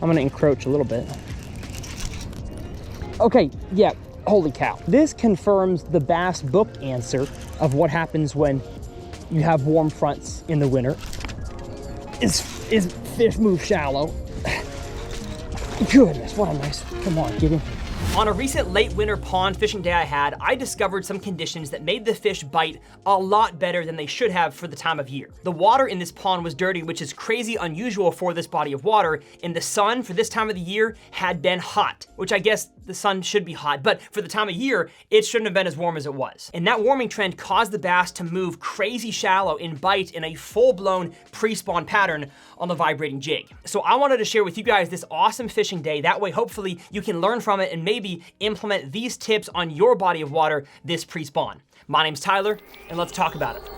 I'm gonna encroach a little bit. Okay, yeah, holy cow. This confirms the bass book answer of what happens when you have warm fronts in the winter. Is fish move shallow. Goodness, what a nice, come on, get in. On a recent late winter pond fishing day I had, I discovered some conditions that made the fish bite a lot better than they should have for the time of year. The water in this pond was dirty, which is crazy unusual for this body of water, and the sun for this time of the year had been hot, which I guess the sun should be hot, but for the time of year, it shouldn't have been as warm as it was. And that warming trend caused the bass to move crazy shallow and bite in a full-blown pre-spawn pattern on the vibrating jig. So I wanted to share with you guys this awesome fishing day. That way, hopefully, you can learn from it and maybe implement these tips on your body of water this pre-spawn. My name's Tyler, and let's talk about it.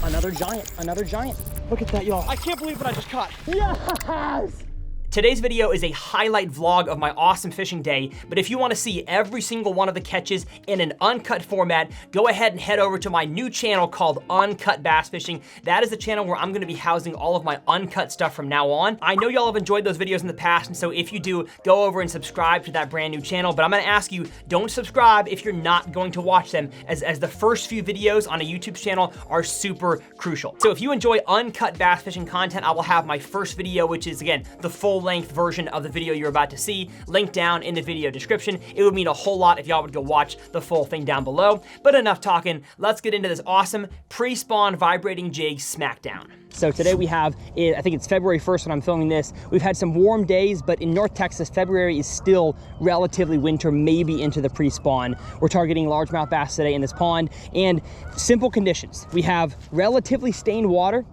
Another giant, another giant. Look at that, y'all. I can't believe what I just caught. Yes! Today's video is a highlight vlog of my awesome fishing day, but if you want to see every single one of the catches in an uncut format, go ahead and head over to my new channel called Uncut Bass Fishing. That is the channel where I'm going to be housing all of my uncut stuff from now on. I know y'all have enjoyed those videos in the past, and so if you do, go over and subscribe to that brand new channel, but I'm going to ask you, don't subscribe if you're not going to watch them, as the first few videos on a YouTube channel are super crucial. So if you enjoy uncut bass fishing content, I will have my first video, which is, again, the full-length version of the video you're about to see, linked down in the video description. It would mean a whole lot if y'all would go watch the full thing down below. But enough talking, let's get into this awesome pre-spawn vibrating jig SMACKDOWN. So today we have, I think it's February 1st when I'm filming this. We've had some warm days, but in North Texas, February is still relatively winter, maybe into the pre-spawn. We're targeting largemouth bass today in this pond, and simple conditions. We have relatively stained water,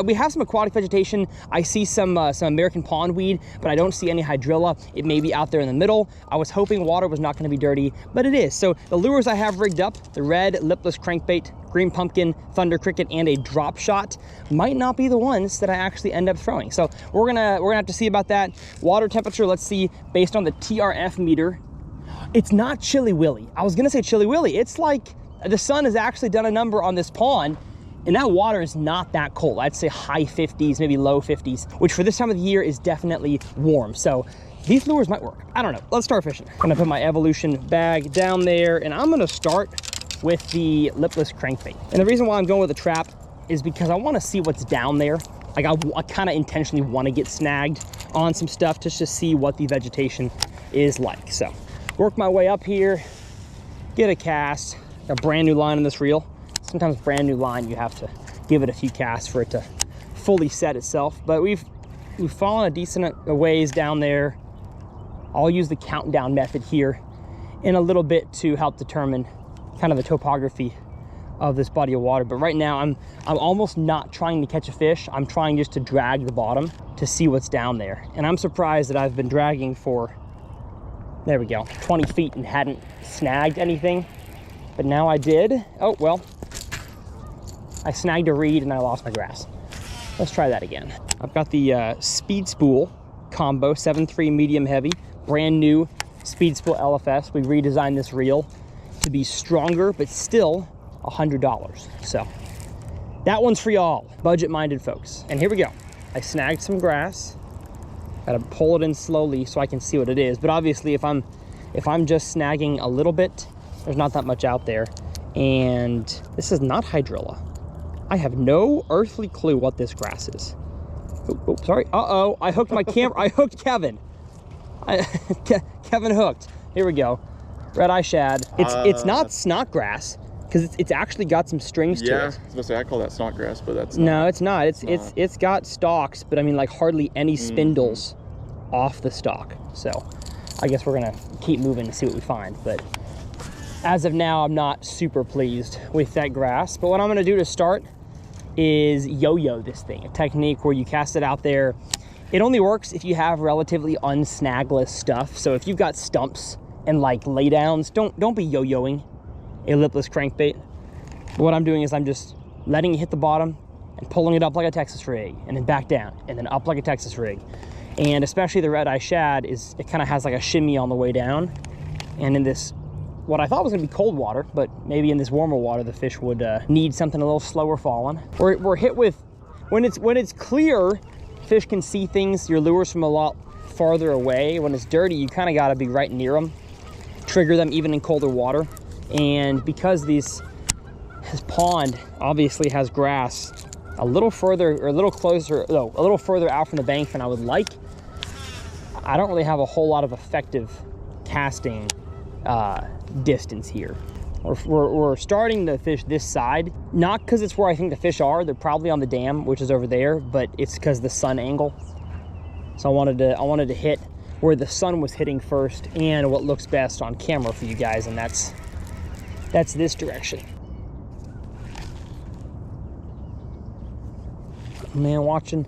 we have some aquatic vegetation. I see some American pondweed, but I don't see any hydrilla. It may be out there in the middle. I was hoping water was not gonna be dirty, but it is. So the lures I have rigged up, the red lipless crankbait, green pumpkin, thunder cricket, and a drop shot might not be the ones that I actually end up throwing. So we're gonna have to see about that. Water temperature, let's see, based on the TRF meter, it's not chilly willy. I was gonna say chilly willy. It's like the sun has actually done a number on this pond, and that water is not that cold. I'd say high 50s, maybe low 50s, which for this time of the year is definitely warm. So these lures might work. I don't know. Let's start fishing. I'm gonna put my Evolution bag down there, and I'm gonna start with the lipless crankbait. And the reason why I'm going with a trap is because I want to see what's down there. Like I kind of intentionally want to get snagged on some stuff just to see what the vegetation is like. So work my way up here, get a cast, a brand new line in this reel. Sometimes brand new line, you have to give it a few casts for it to fully set itself. But we've fallen a decent ways down there. I'll use the countdown method here in a little bit to help determine kind of the topography of this body of water. But right now I'm almost not trying to catch a fish. I'm trying just to drag the bottom to see what's down there. And I'm surprised that I've been dragging for, there we go, 20 feet and hadn't snagged anything. But now I did. Oh, well, I snagged a reed and I lost my grass. Let's try that again. I've got the Speed Spool combo, 7.3 medium heavy, brand new Speed Spool LFS. We redesigned this reel to be stronger, but still $100. So that one's for y'all, budget-minded folks. And here we go. I snagged some grass. Gotta pull it in slowly so I can see what it is. But obviously, if I'm just snagging a little bit, there's not that much out there. And this is not hydrilla. I have no earthly clue what this grass is. Oh, sorry. Uh-oh, I hooked my camera. I hooked Kevin. Kevin hooked. Here we go. Red eye shad. It's not snot grass because it's actually got some strings to it. Yeah, I was gonna say I call that snot grass, but that's not. No, it's not. It's got stalks, but I mean like hardly any spindles off the stalk. So I guess we're gonna keep moving to see what we find. But as of now, I'm not super pleased with that grass. But what I'm gonna do to start is yo-yo this thing, a technique where you cast it out there. It only works if you have relatively unsnagless stuff. So if you've got stumps and like laydowns, don't be yo-yoing a lipless crankbait. What I'm doing is I'm just letting it hit the bottom and pulling it up like a Texas rig, and then back down, and then up like a Texas rig. And especially the red eye shad, it kind of has like a shimmy on the way down. And in this, what I thought was gonna be cold water, but maybe in this warmer water, the fish would need something a little slower falling. We're hit with, when it's clear, fish can see things, your lures from a lot farther away. When it's dirty, you kind of got to be right near them, trigger them even in colder water. And because this pond obviously has grass a little further, or a little closer, no, a little further out from the bank than I would like, I don't really have a whole lot of effective casting distance here. We're starting to fish this side, not because it's where I think the fish are. They're probably on the dam, which is over there, but it's because the sun angle. So I wanted to hit where the sun was hitting first and what looks best on camera for you guys, and that's this direction. Man, watching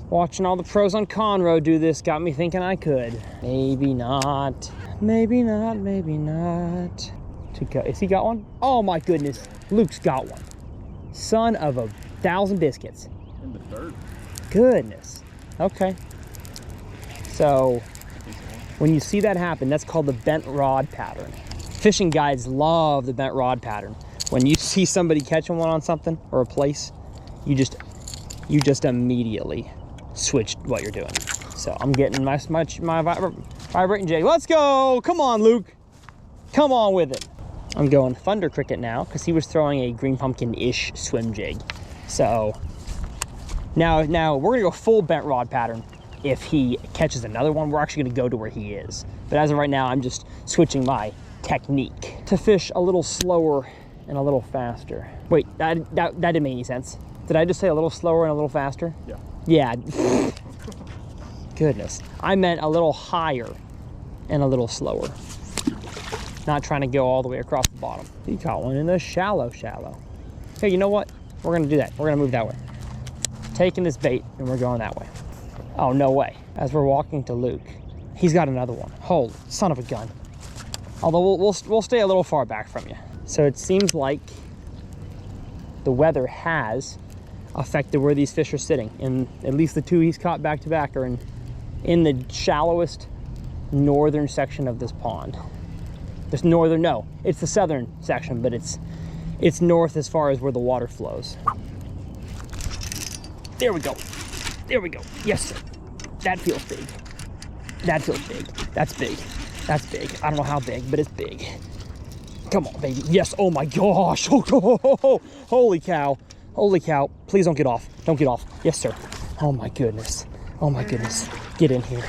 all the pros on Conroe do this got me thinking I could. Maybe not. Maybe not. Maybe not. Has he got one? Oh my goodness, Luke's got one. Son of 1,000 biscuits. In the third. Goodness. Okay. So when you see that happen, that's called the bent rod pattern. Fishing guides love the bent rod pattern. When you see somebody catching one on something or a place, you just immediately switch what you're doing. So I'm getting my vibrating jig. Let's go. Come on, Luke. Come on with it. I'm going Thunder Cricket now because he was throwing a green pumpkin-ish swim jig. So now we're gonna go full bent rod pattern. If he catches another one, we're actually gonna go to where he is. But as of right now, I'm just switching my technique to fish a little slower and a little faster. Wait, that didn't make any sense. Did I just say a little slower and a little faster? Yeah. Yeah. Goodness. I meant a little higher and a little slower. Not trying to go all the way across the bottom. He caught one in the shallow. Hey, you know what? We're gonna do that. We're gonna move that way. Taking this bait and we're going that way. Oh, no way. As we're walking to Luke, he's got another one. Holy son of a gun. Although we'll stay a little far back from you. So it seems like the weather has affected where these fish are sitting. And at least the two he's caught back to back are in the shallowest northern section of this pond. This northern, no, it's the southern section, but it's north as far as where the water flows. There we go. There we go. Yes, sir. That feels big. That feels big. That's big. That's big. I don't know how big, but it's big. Come on, baby. Yes. Oh my gosh. Oh, holy cow. Holy cow. Please don't get off. Don't get off. Yes, sir. Oh my goodness. Oh my goodness. Get in here.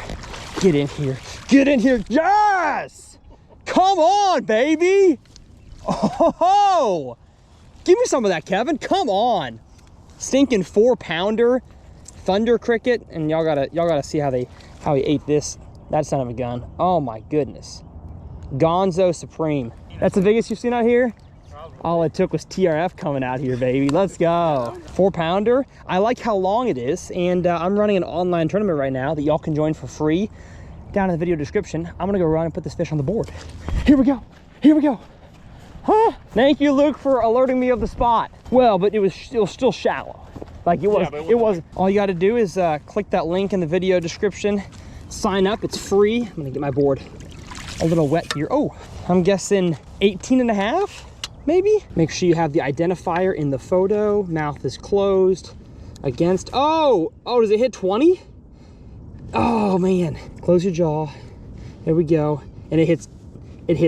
Get in here. Get in here. Yes! Come on, baby. Oh, give me some of that, Kevin. Come on. Stinking 4-pounder Thunder Cricket, and y'all gotta see how he ate that son of a gun. Oh my goodness. Gonzo Supreme. That's the biggest you've seen out here? Probably. All it took was TRF coming out here, baby. Let's go. 4-pounder. I like how long it is, and I'm running an online tournament right now that y'all can join for free. Down in the video description. I'm gonna go run and put this fish on the board. Here we go. Here we go. Huh? Thank you, Luke, for alerting me of the spot. Well, but it was still shallow. Like it was. Yeah, it was. All you got to do is click that link in the video description. Sign up. It's free. I'm gonna get my board a little wet here. Oh, I'm guessing 18.5, maybe. Make sure you have the identifier in the photo. Mouth is closed. Against. Oh, does it hit 20? Oh man, close your jaw. There we go. And it hits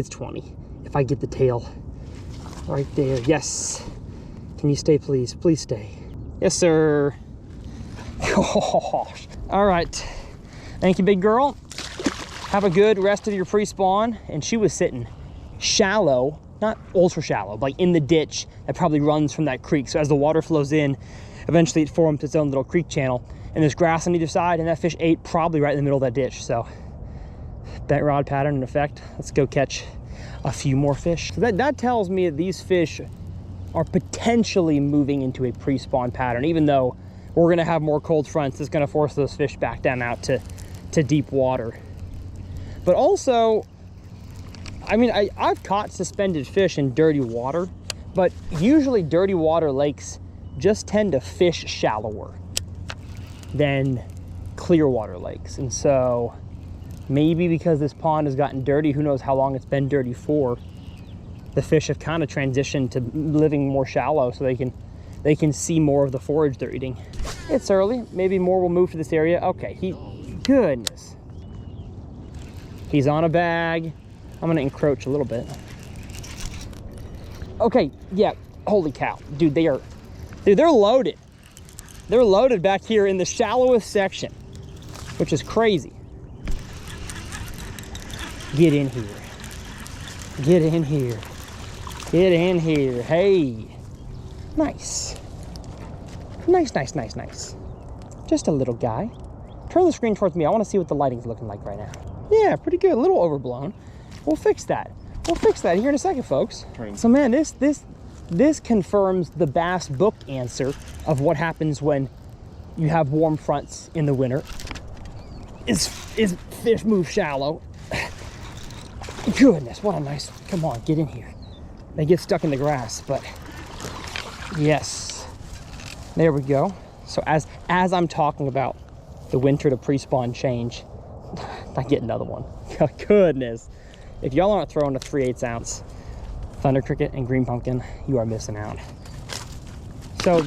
20. If I get the tail right there. Yes. Can you stay, please? Please stay. Yes, sir. Gosh. All right. Thank you, big girl. Have a good rest of your pre-spawn. And she was sitting shallow, not ultra shallow, like in the ditch that probably runs from that creek. So as the water flows in, eventually it forms its own little creek channel. And there's grass on either side, and that fish ate probably right in the middle of that ditch. So bent rod pattern in effect. Let's go catch a few more fish. So that tells me that these fish are potentially moving into a pre-spawn pattern, even though we're gonna have more cold fronts. It's gonna force those fish back down out to deep water. But also, I mean, I've caught suspended fish in dirty water, but usually dirty water lakes just tend to fish shallower than clear water lakes. And so maybe because this pond has gotten dirty, who knows how long it's been dirty for, the fish have kind of transitioned to living more shallow so they can see more of the forage they're eating. It's early, maybe more will move to this area. Okay, goodness. He's on a bag. I'm gonna encroach a little bit. Okay, yeah, holy cow. Dude, they're loaded. They're loaded back here in the shallowest section, which is crazy. Get in here. Get in here. Get in here. Hey. Nice. Nice, nice, nice, nice. Just a little guy. Turn the screen towards me. I want to see what the lighting's looking like right now. Yeah, pretty good. A little overblown. We'll fix that. We'll fix that here in a second, folks. So man, this confirms the bass book answer of what happens when you have warm fronts in the winter. Is fish move shallow. Goodness, what a nice, come on, get in here. They get stuck in the grass, but yes, there we go. So as I'm talking about the winter to pre-spawn change, I get another one. Goodness. If y'all aren't throwing a 3/8 ounce thunder cricket and green pumpkin, you are missing out. So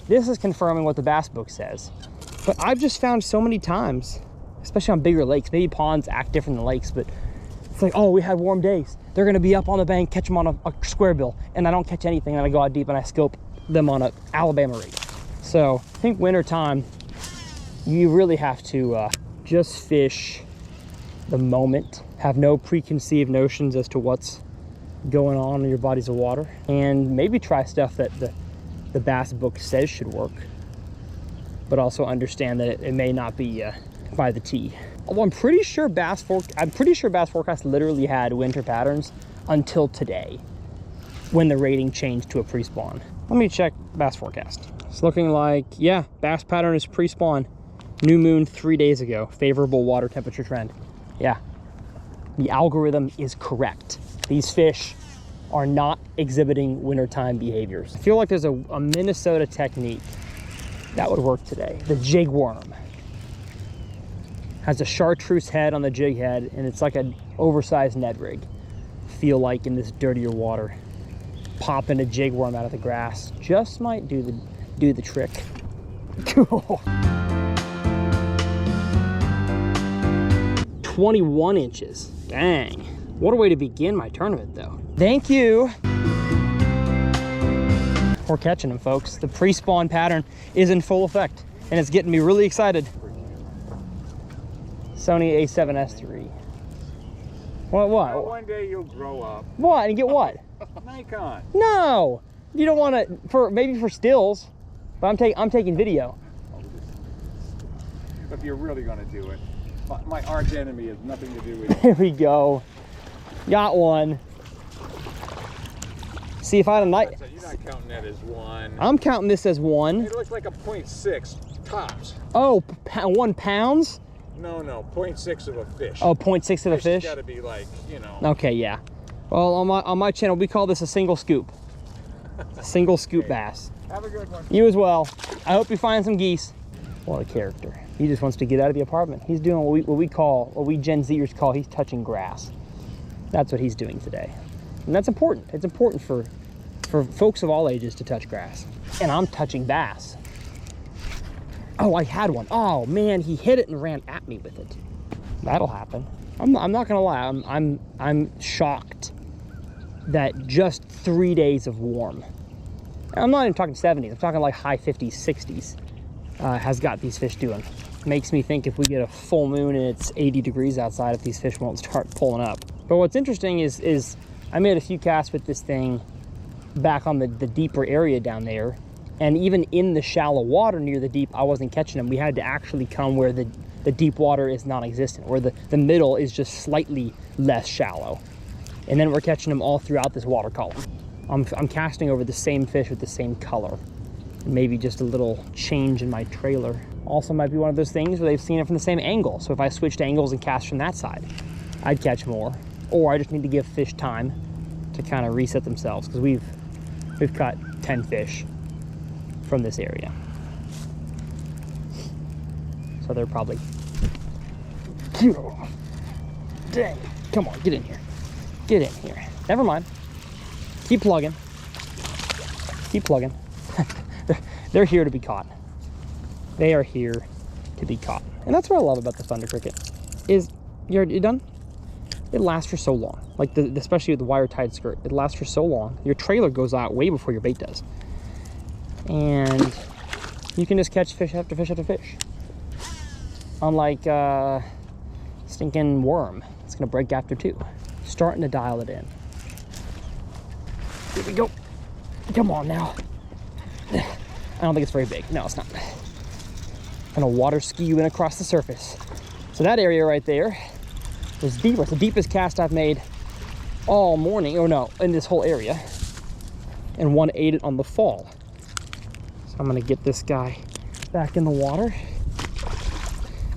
this is confirming what the bass book says. But I've just found so many times, especially on bigger lakes, maybe ponds act different than lakes, but it's like, oh, we had warm days. They're gonna be up on the bank, catch them on a square bill, and I don't catch anything, and I go out deep and I scope them on a Alabama rig. So I think winter time, you really have to just fish the moment, have no preconceived notions as to what's going on in your bodies of water, and maybe try stuff that the bass book says should work, but also understand that it may not be by the T. Although I'm pretty sure bass forecast literally had winter patterns until today, when the rating changed to a pre-spawn. Let me check bass forecast. It's looking like, yeah, bass pattern is pre-spawn. New moon 3 days ago. Favorable water temperature trend. Yeah, the algorithm is correct. These fish are not exhibiting wintertime behaviors. I feel like there's a Minnesota technique that would work today. The jig worm has a chartreuse head on the jig head, and it's like an oversized Ned rig. Feel like in this dirtier water, popping a jig worm out of the grass just might do the trick. 21 inches. Dang. What a way to begin my tournament, though. Thank you. We're catching them, folks. The pre-spawn pattern is in full effect, and it's getting me really excited. Sony A7S III. What? Well, one day you'll grow up. What? And get what? Nikon. No! You don't want to, maybe for stills, but I'm taking video. If you're really going to do it. My arch enemy has nothing to do with it. There we go. Got one. See, if I had a night. So you're not counting that as one. I'm counting this as one. It looks like a 0.6 tops. Oh, 1 pounds? No, 0.6 of a fish. Oh, 0.6 of a fish? It's got to be like, you know. Okay, yeah. Well, on my channel, we call this a single scoop. Single scoop bass. Have a good one. You as well. I hope you find some geese. What a character. He just wants to get out of the apartment. He's doing what we Gen Zers call, he's touching grass. That's what he's doing today. And that's important. It's important for folks of all ages to touch grass. And I'm touching bass. Oh, I had one. Oh man, he hit it and ran at me with it. That'll happen. I'm not gonna lie, I'm shocked that just 3 days of warm, I'm not even talking 70s, I'm talking like high 50s, 60s, has got these fish doing. Makes me think if we get a full moon and it's 80 degrees outside, if these fish won't start pulling up. But what's interesting is I made a few casts with this thing back on the deeper area down there, and even in the shallow water near the deep, I wasn't catching them. We had to actually come where the deep water is non-existent, where the middle is just slightly less shallow. And then we're catching them all throughout this water column. I'm casting over the same fish with the same color. Maybe just a little change in my trailer. Also might be one of those things where they've seen it from the same angle. So if I switched angles and cast from that side, I'd catch more. Or I just need to give fish time to kind of reset themselves, because we've caught 10 fish from this area. So they're probably, dang, come on, get in here. Get in here. Never mind. Keep plugging. Keep plugging. They're here to be caught. They are here to be caught. And that's what I love about the thunder cricket. Is, you done? it lasts for so long. Like especially with the wire tied skirt, it lasts for so long. Your trailer goes out way before your bait does. And you can just catch fish after fish after fish. Unlike stinking worm, it's gonna break after 2. Starting to dial it in. Here we go. Come on now. I don't think it's very big. No, it's not. Gonna water ski you in across the surface. So that area right there is deeper. It's the deepest cast I've made all morning, or no, in this whole area. And one ate it on the fall. So I'm gonna get this guy back in the water.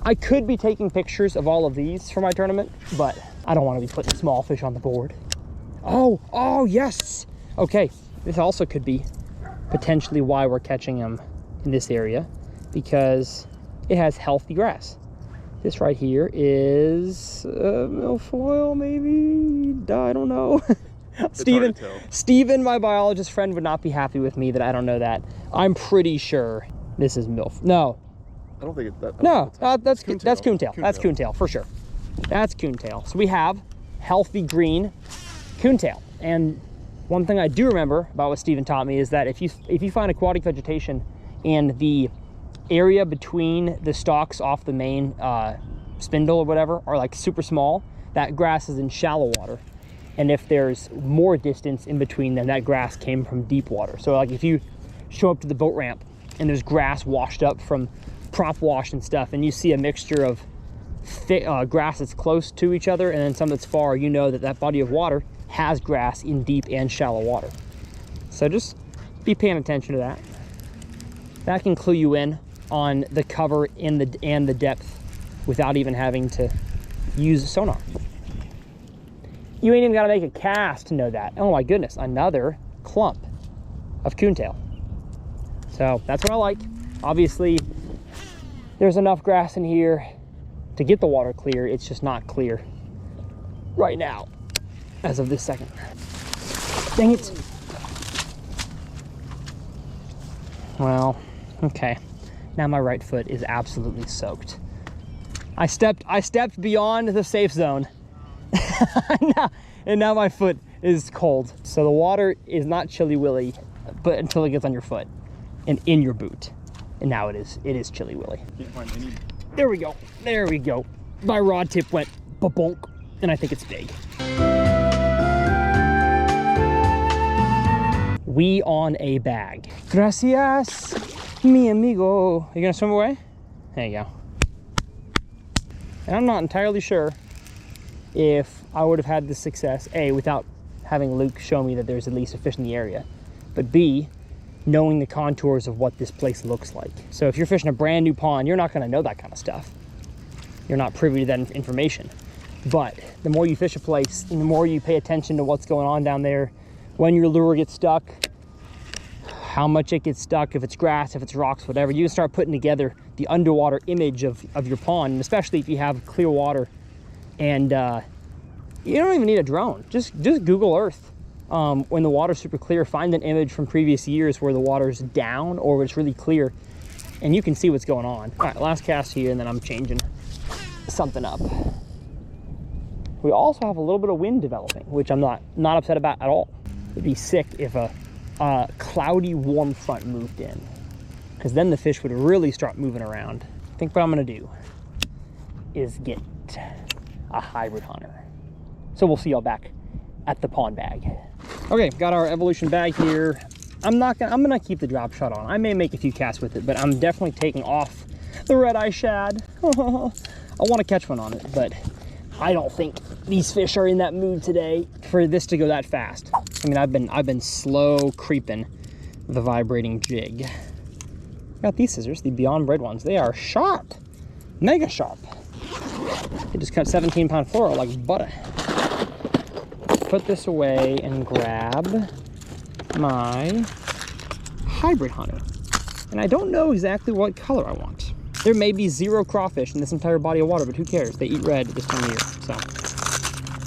I could be taking pictures of all of these for my tournament, but I don't want to be putting small fish on the board. Oh, yes. Okay, this also could be potentially why we're catching them in this area, because it has healthy grass. This right here is milfoil, maybe? I don't know. Steven, my biologist friend, would not be happy with me that I don't know that. I'm pretty sure this is milf. No. I don't think it's that. No, that's coontail. That's Coontail. coontail for sure. That's coontail. So we have healthy green coontail. And one thing I do remember about what Steven taught me is that if you find aquatic vegetation and the area between the stalks off the main spindle or whatever are like super small, that grass is in shallow water. And if there's more distance in between them, that grass came from deep water. So like if you show up to the boat ramp and there's grass washed up from prop wash and stuff, and you see a mixture of grass that's close to each other and then some that's far, you know that that body of water has grass in deep and shallow water. So just be paying attention to that. That can clue you in on the cover and the depth without even having to use sonar. You ain't even got to make a cast to know that. Oh my goodness, another clump of coontail. So that's what I like. Obviously, there's enough grass in here to get the water clear. It's just not clear right now, as of this second. Dang it. Well, okay. Now my right foot is absolutely soaked. I stepped beyond the safe zone. and now my foot is cold. So the water is not chilly willy, but until it gets on your foot and in your boot. And now it is chilly willy. There we go. There we go. My rod tip went ba-bonk, and I think it's big. We on a bag. Gracias, mi amigo. You gonna swim away? There you go. And I'm not entirely sure if I would have had this success, A, without having Luke show me that there's at least a fish in the area, but B, knowing the contours of what this place looks like. So if you're fishing a brand new pond, you're not gonna know that kind of stuff. You're not privy to that information. But the more you fish a place and the more you pay attention to what's going on down there, when your lure gets stuck, how much it gets stuck, if it's grass, if it's rocks, whatever, you can start putting together the underwater image of your pond, and especially if you have clear water. And you don't even need a drone. Just Google Earth. When the water's super clear, find an image from previous years where the water's down or where it's really clear, and you can see what's going on. All right, last cast here, and then I'm changing something up. We also have a little bit of wind developing, which I'm not upset about at all. It'd be sick if a cloudy warm front moved in, because then the fish would really start moving around. I think what I'm gonna do is get a hybrid hunter. So we'll see y'all back at the pond bag. Okay, got our evolution bag here. I'm gonna keep the drop shot on. I may make a few casts with it, but I'm definitely taking off the red-eye shad. I want to catch one on it, but I don't think these fish are in that mood today for this to go that fast. I mean, I've been slow creeping the vibrating jig. Got these scissors, the Beyond Bread ones. They are sharp, mega sharp. They just cut 17-pound fluoro like butter. Put this away and grab my hybrid hunter. And I don't know exactly what color I want. There may be 0 crawfish in this entire body of water, but who cares? They eat red this time of year. So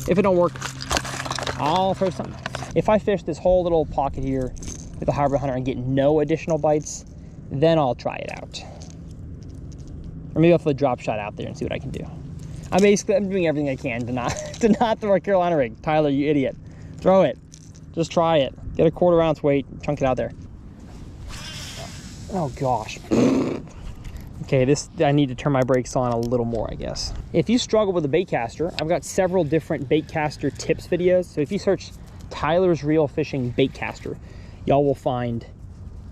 if it don't work, I'll throw something. If I fish this whole little pocket here with a hybrid hunter and get no additional bites, then I'll try it out. Or maybe I'll throw a drop shot out there and see what I can do. I'm doing everything I can to not throw a Carolina rig. Tyler, you idiot. Throw it. Just try it. Get a 1/4 ounce weight, chunk it out there. Oh gosh. Okay, I need to turn my brakes on a little more, I guess. If you struggle with a bait caster, I've got several different bait caster tips videos. So if you search Tyler's Reel Fishing Bait Caster, y'all will find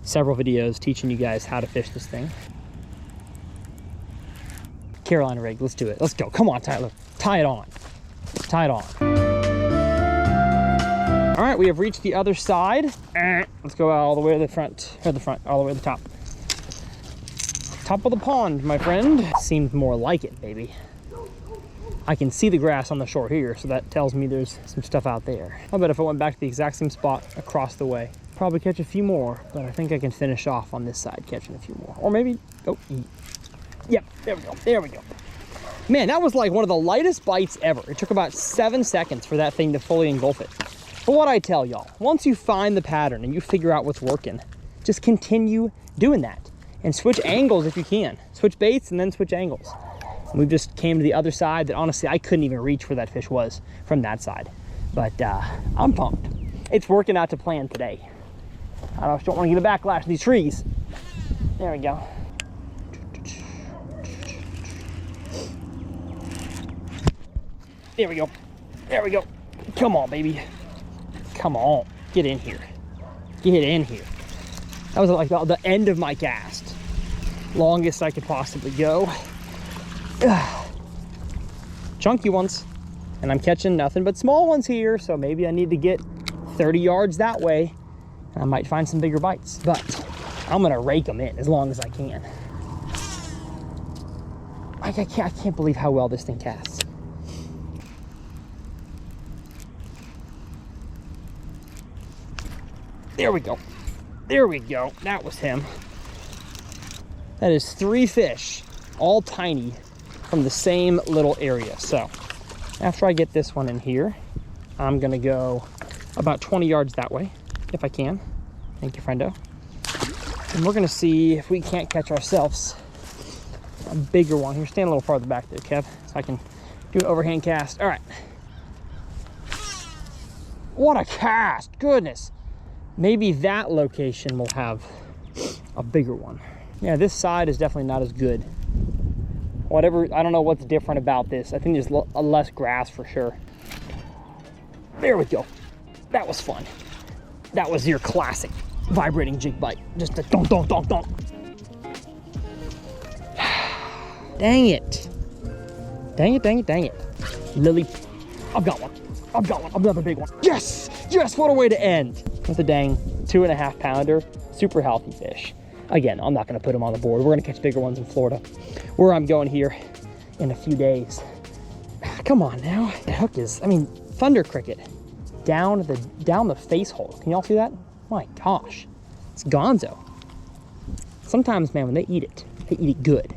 several videos teaching you guys how to fish this thing. Carolina rig, let's do it. Let's go. Come on, Tyler. Tie it on. Tie it on. All right, we have reached the other side. Let's go all the way to the front, all the way to the top. Top of the pond, my friend. Seems more like it, baby. I can see the grass on the shore here, so that tells me there's some stuff out there. I bet if I went back to the exact same spot across the way, probably catch a few more, but I think I can finish off on this side catching a few more. Or maybe, oh, yep, there we go, there we go. Man, that was like one of the lightest bites ever. It took about 7 seconds for that thing to fully engulf it. But what I tell y'all, once you find the pattern and you figure out what's working, just continue doing that. And switch angles if you can. Switch baits and then switch angles. And we just came to the other side that honestly I couldn't even reach where that fish was from that side. But I'm pumped. It's working out to plan today. I just don't want to get a backlash in these trees. There we go. There we go. There we go. Come on, baby. Come on. Get in here. Get in here. That was like the end of my cast. Longest I could possibly go. Chunky ones. And I'm catching nothing but small ones here, so maybe I need to get 30 yards that way. And I might find some bigger bites, but I'm gonna rake them in as long as I can. I can't believe how well this thing casts. There we go. There we go. That was him. That is 3 fish, all tiny, from the same little area. So after I get this one in here, I'm gonna go about 20 yards that way, if I can. Thank you, friendo. And we're gonna see if we can't catch ourselves a bigger one. Here, stand a little farther back there, Kev, so I can do an overhand cast. All right. What a cast, goodness. Maybe that location will have a bigger one. Yeah, this side is definitely not as good. Whatever, I don't know what's different about this. I think there's less grass for sure. There we go. That was fun. That was your classic vibrating jig bite. Just a donk, donk, donk, donk. Dang it. Dang it, dang it, dang it. Lily, I've got one. I've got one, another big one. Yes, yes, what a way to end. With a dang 2.5 pounder, super healthy fish. Again, I'm not gonna put them on the board. We're gonna catch bigger ones in Florida, where I'm going here in a few days. Come on now. The hook is, I mean, thunder cricket down the face hole. Can y'all see that? My gosh, it's gonzo. Sometimes, man, when they eat it good.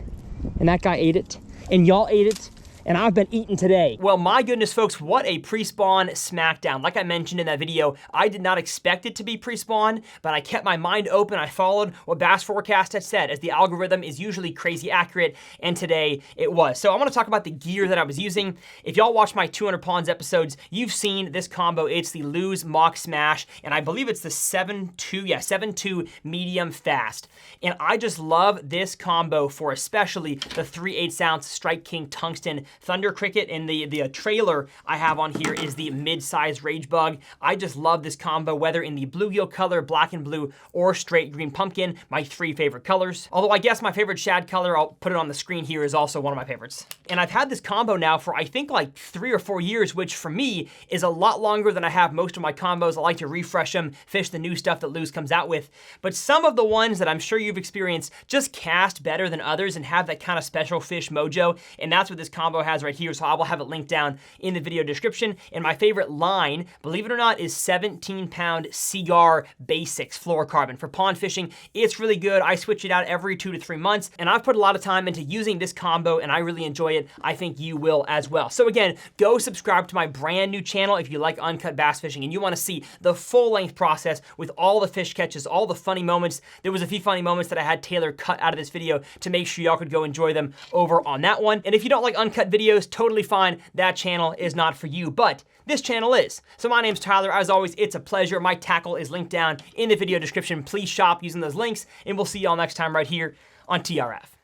And that guy ate it, and y'all ate it, and I've been eating today. Well, my goodness, folks, what a pre-spawn smackdown. Like I mentioned in that video, I did not expect it to be pre-spawn, but I kept my mind open. I followed what Bass Forecast had said, as the algorithm is usually crazy accurate, and today it was. So I want to talk about the gear that I was using. If y'all watch my 200 Ponds episodes, you've seen this combo. It's the Lew's Mach Smash, and I believe it's the 7.2 medium fast. And I just love this combo for especially the 3/8 ounce Strike King tungsten Thunder Cricket, and the trailer I have on here is the mid-size Rage Bug. I just love this combo, whether in the bluegill color, black and blue, or straight green pumpkin, my 3 favorite colors. Although I guess my favorite shad color, I'll put it on the screen here, is also one of my favorites. And I've had this combo now for I think like 3 or 4 years, which for me is a lot longer than I have most of my combos. I like to refresh them, fish the new stuff that Lew's comes out with. But some of the ones that I'm sure you've experienced just cast better than others and have that kind of special fish mojo, and that's what this combo has right here, so I will have it linked down in the video description. And my favorite line, believe it or not, is 17-pound Seaguar Basics fluorocarbon. For pond fishing, it's really good. I switch it out every 2 to 3 months, and I've put a lot of time into using this combo, and I really enjoy it. I think you will as well. So again, go subscribe to my brand new channel if you like uncut bass fishing and you want to see the full-length process with all the fish catches, all the funny moments. There was a few funny moments that I had Taylor cut out of this video to make sure y'all could go enjoy them over on that one. And if you don't like uncut cut videos, totally fine. That channel is not for you, but this channel is. So my name's Tyler. As always, it's a pleasure. My tackle is linked down in the video description. Please shop using those links, and we'll see y'all next time right here on TRF.